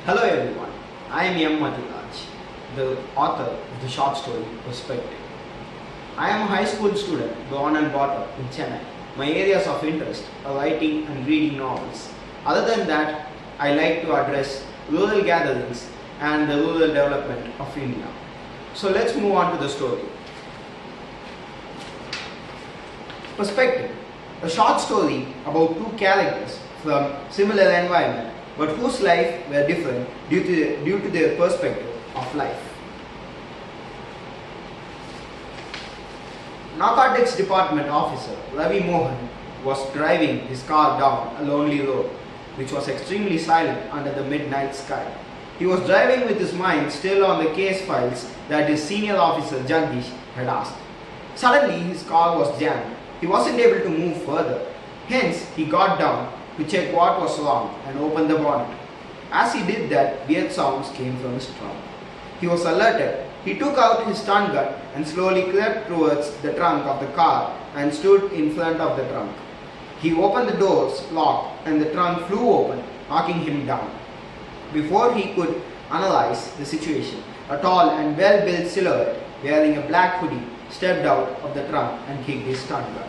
Hello everyone, I am M. Matilaj, the author of the short story Perspective. I am a high school student born and brought up in Chennai. My areas of interest are writing and reading novels. Other than that, I like to address rural gatherings and the rural development of India. So let's move on to the story. Perspective, a short story about two characters from similar environment but whose life were different due to their perspective of life. Narcotics Department officer Ravi Mohan was driving his car down a lonely road, which was extremely silent under the midnight sky. He was driving with his mind still on the case files that his senior officer Jagdish had asked. Suddenly his car was jammed. He wasn't able to move further. Hence he got down to check what was wrong and opened the bonnet. As he did that, weird sounds came from his trunk. He was alerted. He took out his stun gun and slowly crept towards the trunk of the car and stood in front of the trunk. He opened the doors locked and the trunk flew open, knocking him down. Before he could analyze the situation, a tall and well-built silhouette wearing a black hoodie stepped out of the trunk and kicked his stun gun.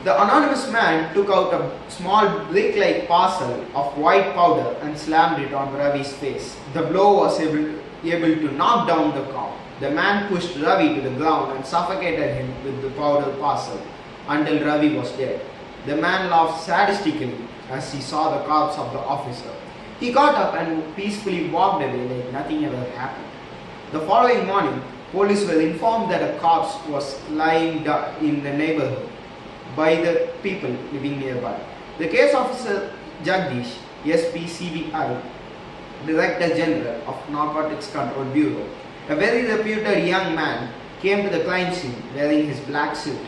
The anonymous man took out a small brick-like parcel of white powder and slammed it on Ravi's face. The blow was able to knock down the cop. The man pushed Ravi to the ground and suffocated him with the powder parcel until Ravi was dead. The man laughed sadistically as he saw the corpse of the officer. He got up and peacefully walked away like nothing ever happened. The following morning, police were informed that a corpse was lying in the neighborhood by the people living nearby. The case officer Jagdish, SP CBI, Director General of Narcotics Control Bureau, a very reputed young man, came to the crime scene wearing his black suit.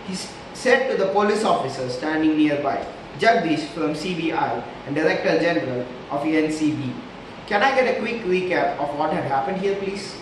He said to the police officer standing nearby, Jagdish from CBI and Director General of NCB, can I get a quick recap of what had happened here, please?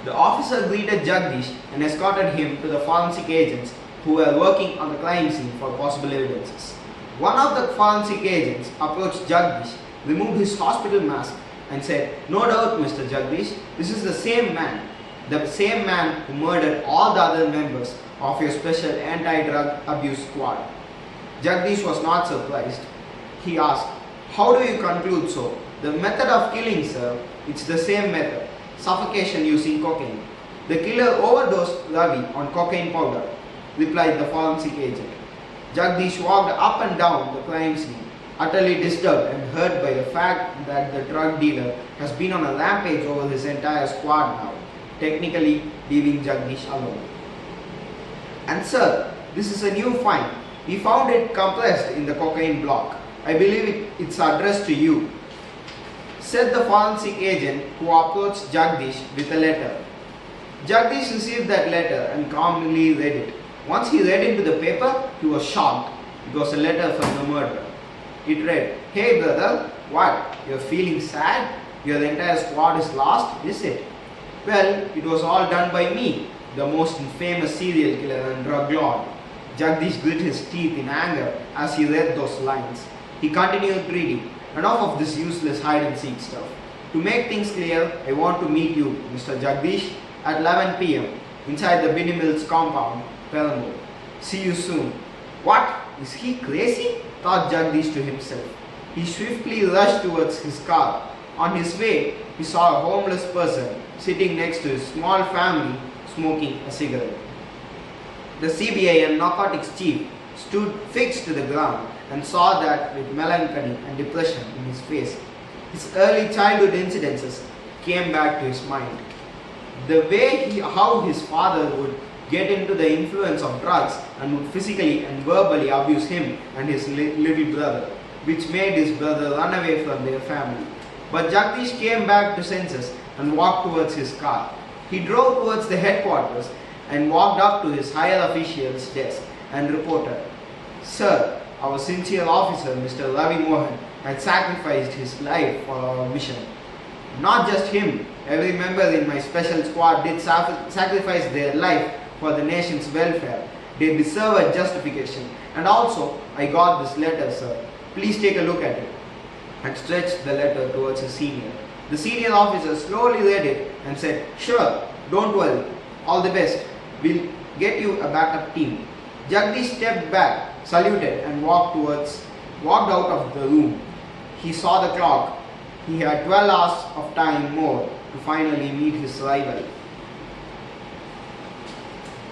The officer greeted Jagdish and escorted him to the forensic agents who were working on the crime scene for possible evidences. One of the forensic agents approached Jagdish, removed his hospital mask and said, "No doubt, Mr. Jagdish, this is the same man who murdered all the other members of your special anti-drug abuse squad." Jagdish was not surprised. He asked, "How do you conclude so?" "The method of killing, sir, it's the same method, suffocation using cocaine. The killer overdosed Ravi on cocaine powder," replied the forensic agent. Jagdish walked up and down the crime scene, utterly disturbed and hurt by the fact that the drug dealer has been on a rampage over his entire squad now, technically leaving Jagdish alone. "And sir, this is a new find. We found it compressed in the cocaine block. I believe it's addressed to you," said the forensic agent who approached Jagdish with a letter. Jagdish received that letter and calmly read it. Once he read into the paper, he was shocked. It was a letter from the murderer. It read, "Hey brother, what? You're feeling sad? Your entire squad is lost, is it? Well, it was all done by me, the most famous serial killer and drug lord." Jagdish grit his teeth in anger as he read those lines. He continued reading, "Enough of this useless hide-and-seek stuff. To make things clear, I want to meet you, Mr. Jagdish, at 11 p.m. inside the Binny Mills compound, Peramur. See you soon." "What? Is he crazy?" thought Jagdish to himself. He swiftly rushed towards his car. On his way, he saw a homeless person sitting next to his small family smoking a cigarette. The CBI and narcotics chief stood fixed to the ground and saw that with melancholy and depression in his face. His early childhood incidences came back to his mind. The way how his father would get into the influence of drugs and would physically and verbally abuse him and his little brother, which made his brother run away from their family. But Jagdish came back to senses and walked towards his car. He drove towards the headquarters and walked up to his higher official's desk and reported, "Sir, our sincere officer, Mr. Ravi Mohan, had sacrificed his life for our mission. Not just him, every member in my special squad did sacrifice their life for the nation's welfare. They deserve a justification. And also, I got this letter, sir. Please take a look at it," and stretched the letter towards his senior. The senior officer slowly read it and said, "Sure, don't worry. All the best. We'll get you a backup team." Jagdish stepped back, saluted, and walked out of the room. He saw the clock. He had 12 hours of time more to finally meet his rival.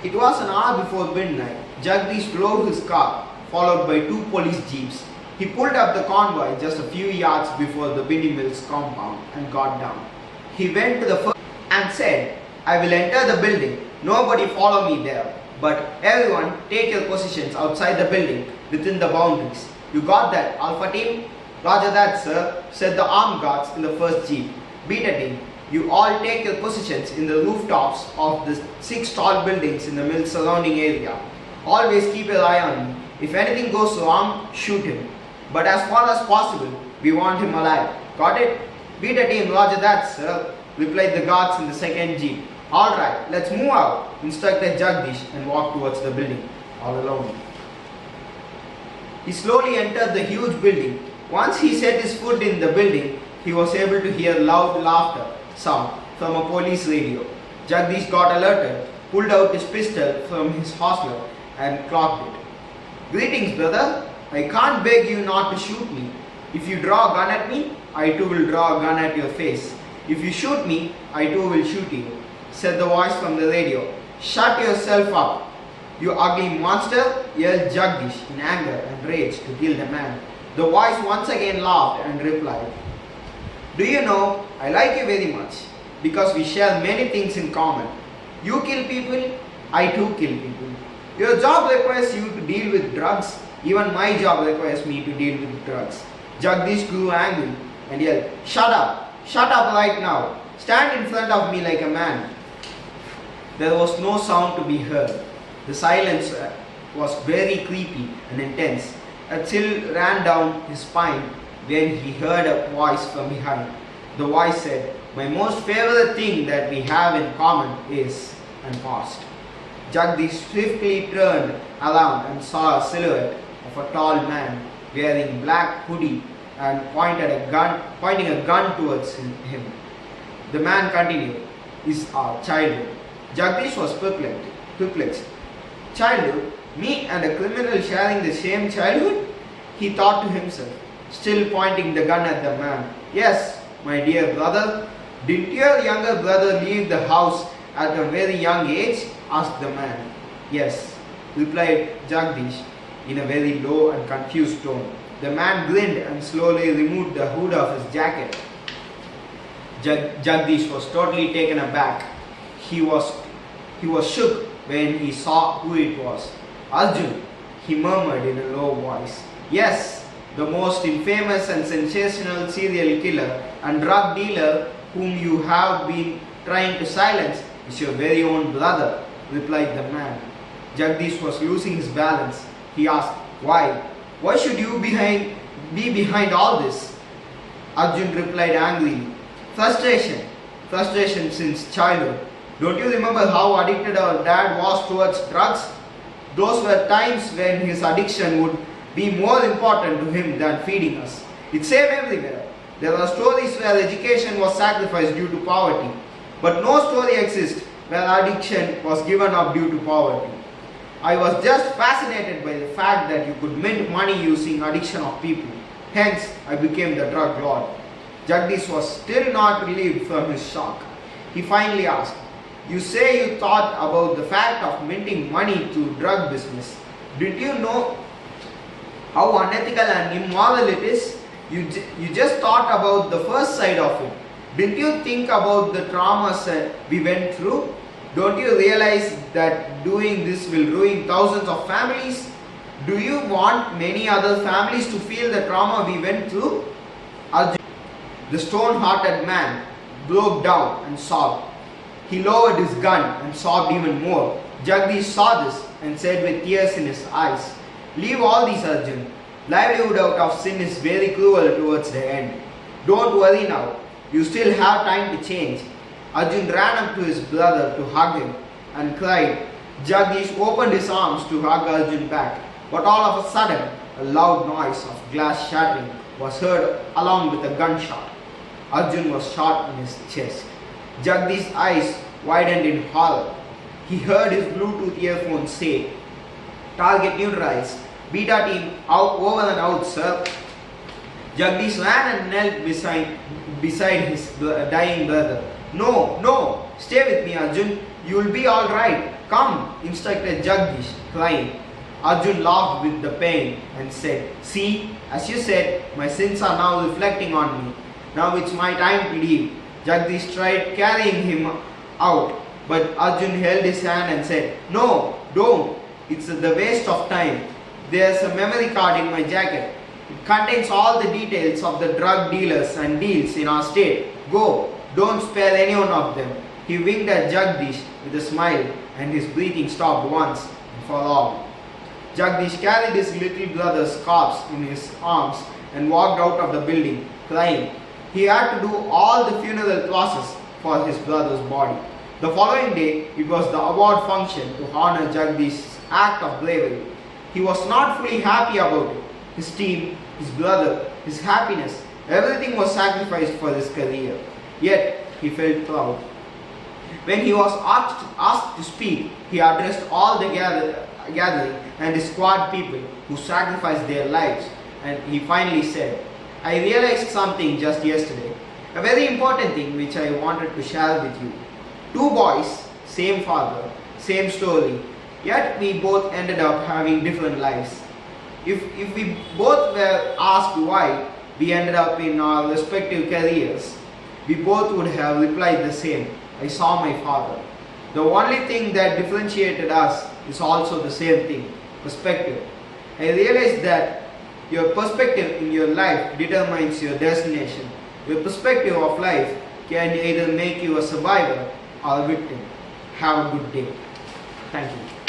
It was an hour before midnight. Jagdish drove his car, followed by 2 police jeeps. He pulled up the convoy just a few yards before the Bindi Mills compound and got down. He went to the first and said, "I will enter the building. Nobody follow me there. But everyone take your positions outside the building within the boundaries. You got that, Alpha team?" "Roger that, sir," said the armed guards in the first jeep. "Beta team, you all take your positions in the rooftops of the 6 tall buildings in the mill surrounding area. Always keep your eye on him. If anything goes wrong, shoot him. But as far as possible, we want him alive. Got it?" "Beta team, roger that, sir," replied the guards in the second jeep. "All right, let's move out," instructed Jagdish and walked towards the building, all alone. He slowly entered the huge building. Once he set his foot in the building, he was able to hear loud laughter sound from a police radio. Jagdish got alerted, pulled out his pistol from his holster and clocked it. "Greetings, brother. I can't beg you not to shoot me. If you draw a gun at me, I too will draw a gun at your face. If you shoot me, I too will shoot you," said the voice from the radio. "Shut yourself up, you ugly monster," yelled Jagdish in anger and rage to kill the man. The voice once again laughed and replied, "Do you know, I like you very much, because we share many things in common. You kill people, I too kill people. Your job requires you to deal with drugs, even my job requires me to deal with drugs." Jagdish grew angry and yelled, "Shut up right now. Stand in front of me like a man." There was no sound to be heard. The silence was very creepy and intense. A chill ran down his spine when he heard a voice from behind. The voice said, "My most favorite thing that we have in common is," and paused. Jagdish swiftly turned around and saw a silhouette of a tall man wearing black hoodie and pointing a gun towards him. The man continued, "Is our childhood." Jagdish was perplexed. "Childhood? Me and a criminal sharing the same childhood?" he thought to himself, still pointing the gun at the man. "Yes, my dear brother. Didn't your younger brother leave the house at a very young age?" asked the man. "Yes," replied Jagdish in a very low and confused tone. The man grinned and slowly removed the hood of his jacket. Jagdish was totally taken aback. He was shook when he saw who it was. "Arjun," he murmured in a low voice. "Yes, the most infamous and sensational serial killer and drug dealer whom you have been trying to silence is your very own brother," replied the man. Jagdish was losing his balance. He asked, "Why? Why should you be behind all this?" Arjun replied angrily, Frustration since childhood. Don't you remember how addicted our dad was towards drugs? Those were times when his addiction would be more important to him than feeding us. It's same everywhere. There are stories where education was sacrificed due to poverty, but no story exists where addiction was given up due to poverty. I was just fascinated by the fact that you could mint money using addiction of people. Hence, I became the drug lord. Jagdish was still not relieved from his shock. He finally asked, "You say you thought about the fact of minting money to drug business. Did you know how unethical and immoral it is? You just thought about the first side of it. Didn't you think about the traumas we went through? Don't you realize that doing this will ruin thousands of families? Do you want many other families to feel the trauma we went through?" Arjun, the stone-hearted man, broke down and sobbed. He lowered his gun and sobbed even more. Jagdish saw this and said with tears in his eyes, "Leave all these, Arjun. Livelihood out of sin is very cruel towards the end. Don't worry now. You still have time to change." Arjun ran up to his brother to hug him and cried. Jagdish opened his arms to hug Arjun back, but all of a sudden a loud noise of glass shattering was heard along with a gunshot. Arjun was shot in his chest. Jagdish's eyes widened in horror. He heard his Bluetooth earphones say, "Target neutralized. Beta team out, over and out, sir." Jagdish ran and knelt beside his dying brother. "No, no, stay with me, Arjun. You will be all right. Come," instructed Jagdish, crying. Arjun laughed with the pain and said, "See, as you said, my sins are now reflecting on me. Now it's my time to leave." Jagdish tried carrying him out, but Arjun held his hand and said, "No, don't. It's the waste of time. There's a memory card in my jacket. It contains all the details of the drug dealers and deals in our state. Go, don't spare any one of them." He winked at Jagdish with a smile, and his breathing stopped once and for all. Jagdish carried his little brother's corpse in his arms and walked out of the building, crying. He had to do all the funeral process for his brother's body. The following day, it was the award function to honor Jagdish's act of bravery. He was not fully happy about it. His team, his brother, his happiness, everything was sacrificed for his career. Yet, he felt proud. When he was asked to speak, he addressed all the gathering and his squad people who sacrificed their lives, and he finally said, "I realized something just yesterday, a very important thing which I wanted to share with you. Two boys, same father, same story, yet we both ended up having different lives. If we both were asked why we ended up in our respective careers, we both would have replied the same: I saw my father. The only thing that differentiated us is also the same thing: perspective. I realized that your perspective in your life determines your destination. Your perspective of life can either make you a survivor or a victim." Have a good day. Thank you.